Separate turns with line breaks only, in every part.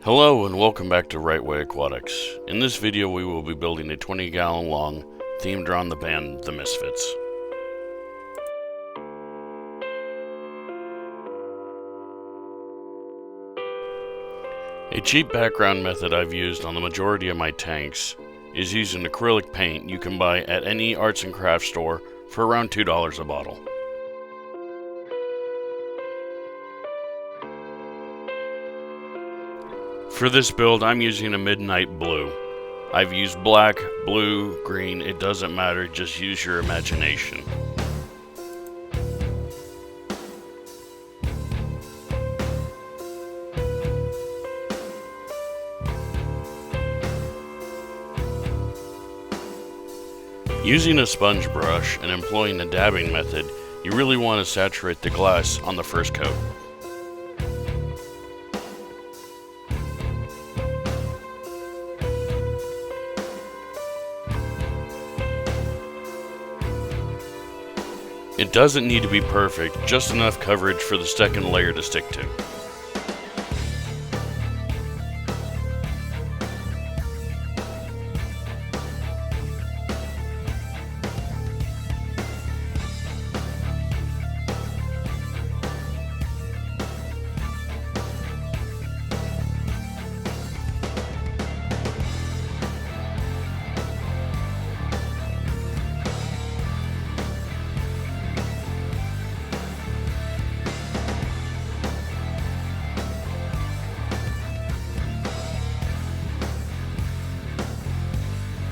Hello and welcome back to Reite Aquatics. In this video we will be building a 20-gallon long themed around the band The Misfits. A cheap background method I've used on the majority of my tanks is using acrylic paint you can buy at any arts and crafts store for around $2 a bottle. For this build, I'm using a midnight blue. I've used black, blue, green, it doesn't matter, just use your imagination. Using a sponge brush and employing a dabbing method, you really want to saturate the glass on the first coat. It doesn't need to be perfect, just enough coverage for the second layer to stick to.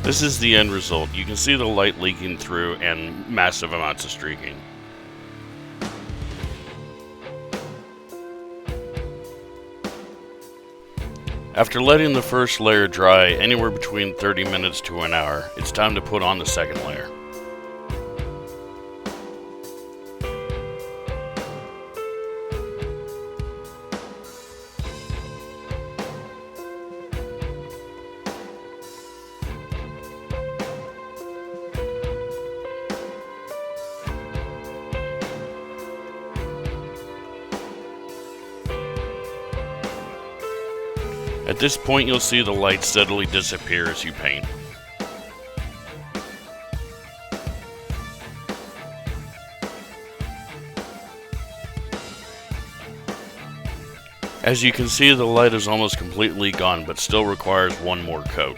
This is the end result. You can see the light leaking through and massive amounts of streaking. After letting the first layer dry anywhere between 30 minutes to an hour, it's time to put on the second layer. At this point, you'll see the light steadily disappear as you paint. As you can see, the light is almost completely gone, but still requires one more coat.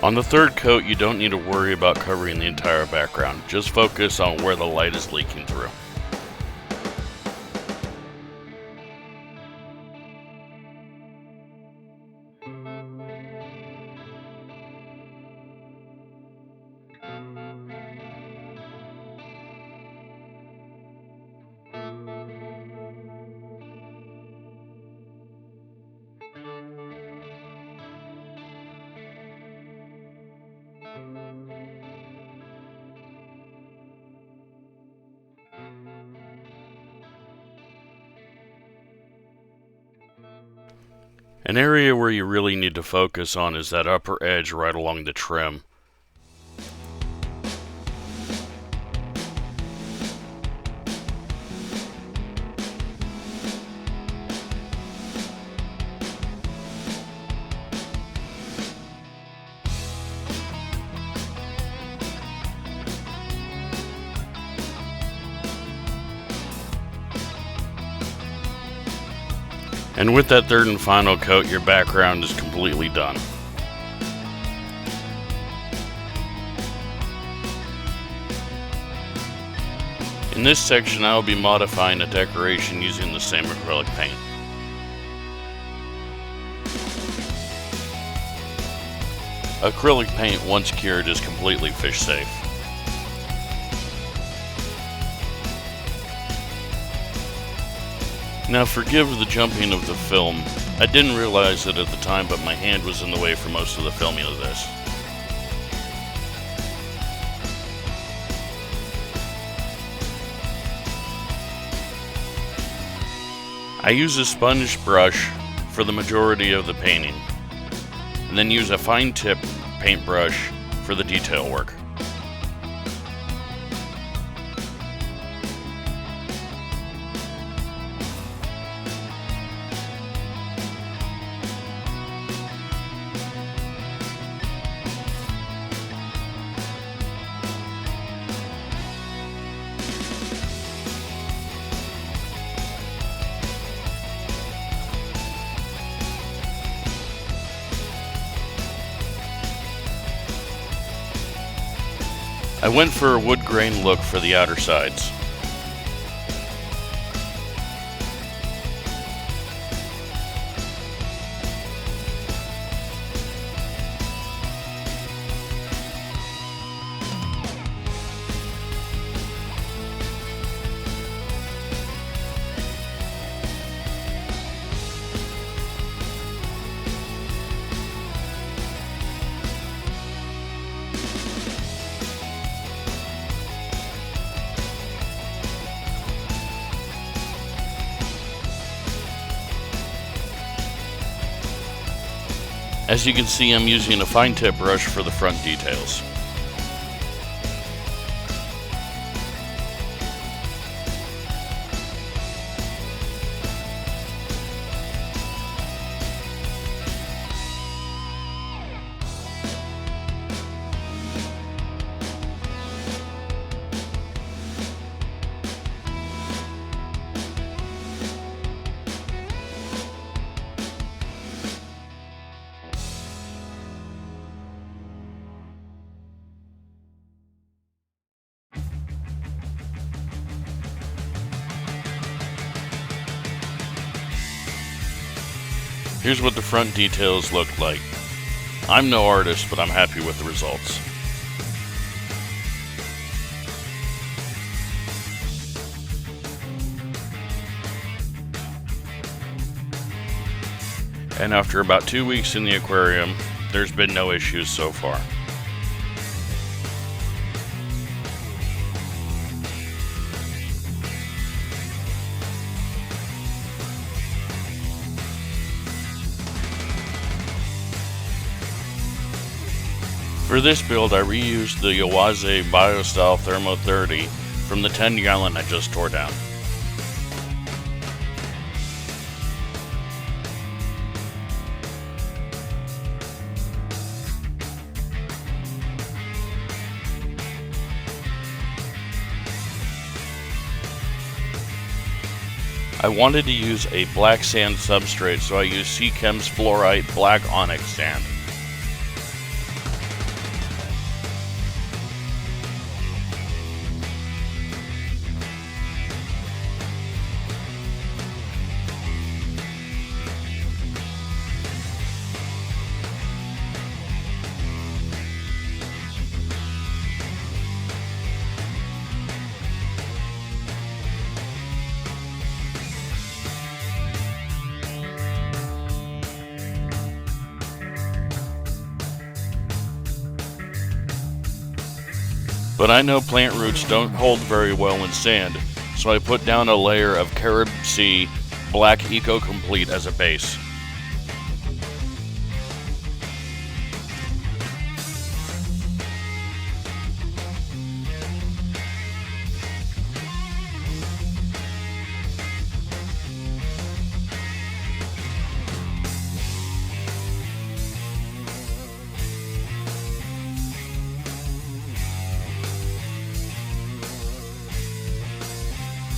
On the third coat, you don't need to worry about covering the entire background. Just focus on where the light is leaking through. An area where you really need to focus on is that upper edge right along the trim. And with that third and final coat, your background is completely done. In this section, I will be modifying a decoration using the same acrylic paint. Acrylic paint, once cured, is completely fish safe. Now forgive the jumping of the film. I didn't realize it at the time, but my hand was in the way for most of the filming of this. I use a sponge brush for the majority of the painting. and then use a fine tip paintbrush for the detail work. I went for a wood grain look for the outer sides. As you can see, I'm using a fine tip brush for the front details. Here's what the front details look like. I'm no artist, but I'm happy with the results. And after about 2 weeks in the aquarium, there's been no issues so far. For this build, I reused the Yawaze BioStyle Thermo 30 from the 10-gallon I just tore down. I wanted to use a black sand substrate, so I used Seachem's Fluorite Black Onyx Sand. But I know plant roots don't hold very well in sand, so I put down a layer of Carib Sea Black Eco Complete as a base.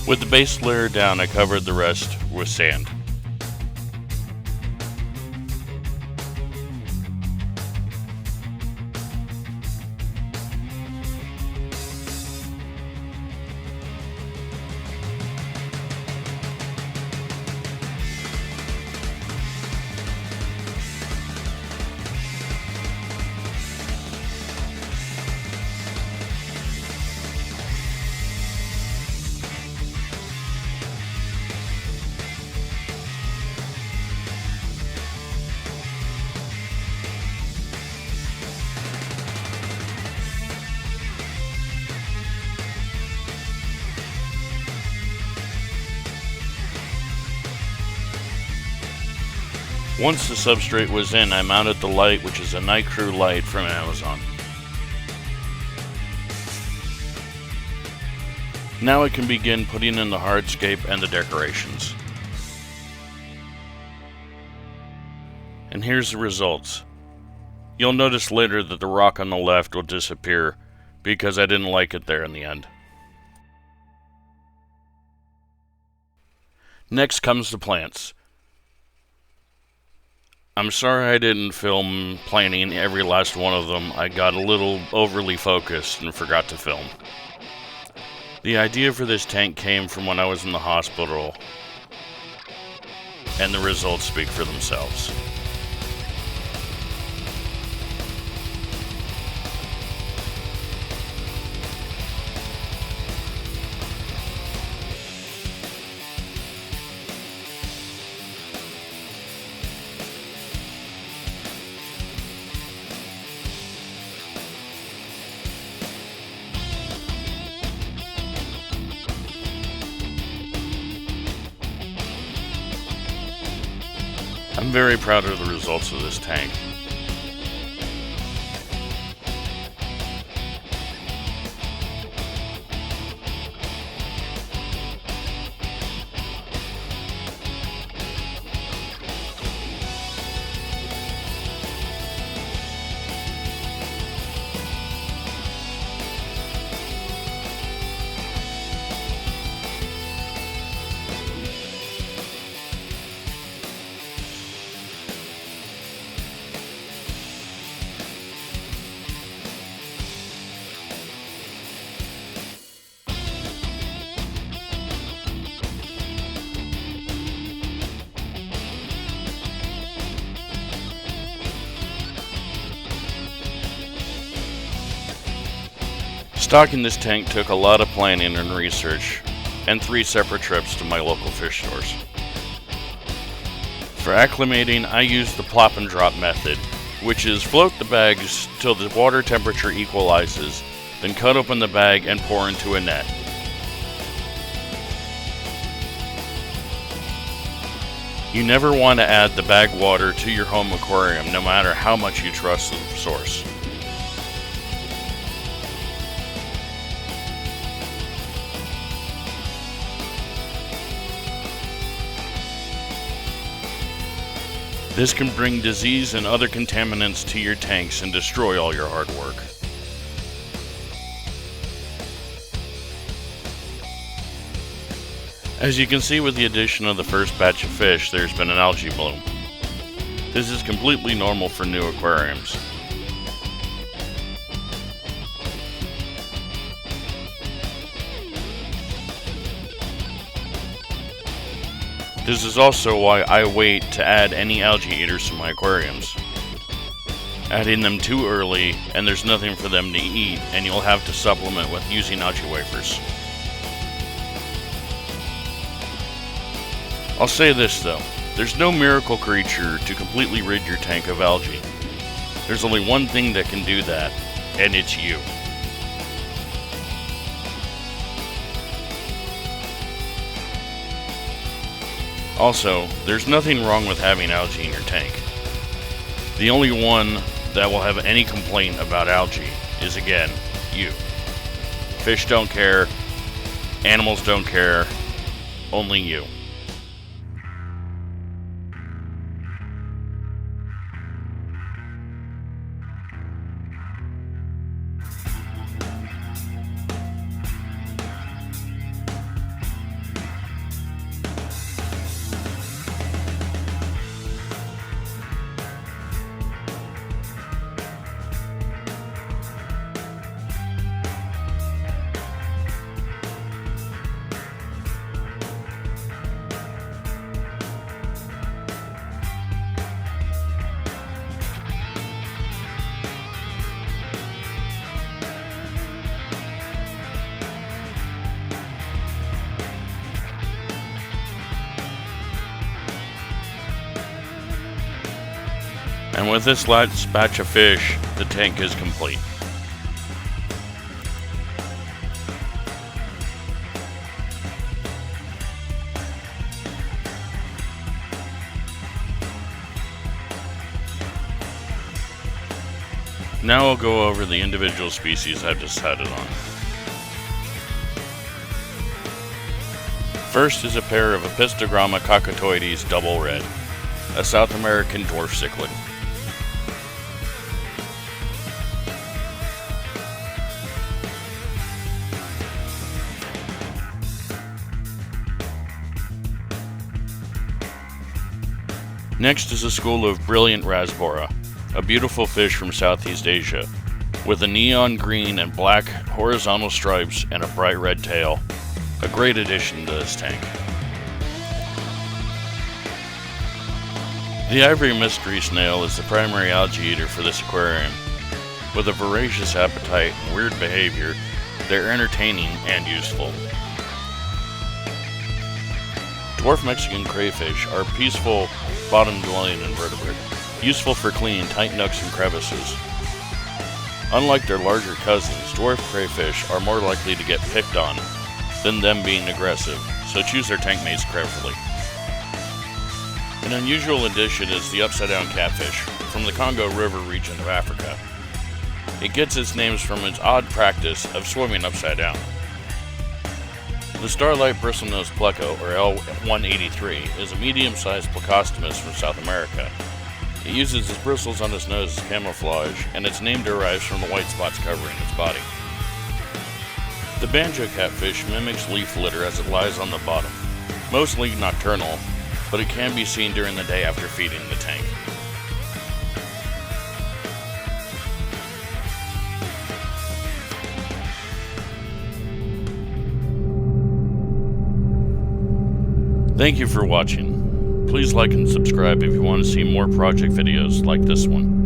With the base layer down, I covered the rest with sand. Once the substrate was in, I mounted the light, which is a night crew light from Amazon. Now I can begin putting in the hardscape and the decorations. And here's the results. You'll notice later that the rock on the left will disappear because I didn't like it there in the end. Next comes the plants. I'm sorry I didn't film planting every last one of them. I got a little overly focused and forgot to film. The idea for this tank came from when I was in the hospital, and the results speak for themselves. I'm very proud of the results of this tank. Stocking this tank took a lot of planning and research, and 3 separate trips to my local fish stores. For acclimating, I used the plop and drop method, which is float the bags till the water temperature equalizes, then cut open the bag and pour into a net. You never want to add the bag water to your home aquarium, no matter how much you trust the source. This can bring disease and other contaminants to your tanks and destroy all your hard work. As you can see with the addition of the first batch of fish, there's been an algae bloom. This is completely normal for new aquariums. This is also why I wait to add any algae eaters to my aquariums. Adding them too early, and there's nothing for them to eat, and you'll have to supplement with using algae wafers. I'll say this though, there's no miracle creature to completely rid your tank of algae. There's only one thing that can do that, and it's you. Also, there's nothing wrong with having algae in your tank. The only one that will have any complaint about algae is, again, you. Fish don't care, animals don't care, only you. And with this last batch of fish, the tank is complete. Now I'll go over the individual species I've decided on. First is a pair of Apistogramma cockatoides double red, a South American dwarf cichlid. Next is a school of brilliant rasbora, a beautiful fish from Southeast Asia, with a neon green and black horizontal stripes and a bright red tail. A great addition to this tank. The ivory mystery snail is the primary algae eater for this aquarium. With a voracious appetite and weird behavior, they're entertaining and useful. Dwarf Mexican crayfish are peaceful, bottom-dwelling invertebrate, useful for cleaning tight nooks and crevices. Unlike their larger cousins, dwarf crayfish are more likely to get picked on than them being aggressive, so choose their tank mates carefully. An unusual addition is the upside-down catfish from the Congo River region of Africa. It gets its names from its odd practice of swimming upside down. The starlight bristlenose pleco, or L183, is a medium-sized plecostomus from South America. It uses its bristles on its nose as camouflage, and its name derives from the white spots covering its body. The banjo catfish mimics leaf litter as it lies on the bottom, mostly nocturnal, but it can be seen during the day after feeding the tank. Thank you for watching. Please like and subscribe if you want to see more project videos like this one.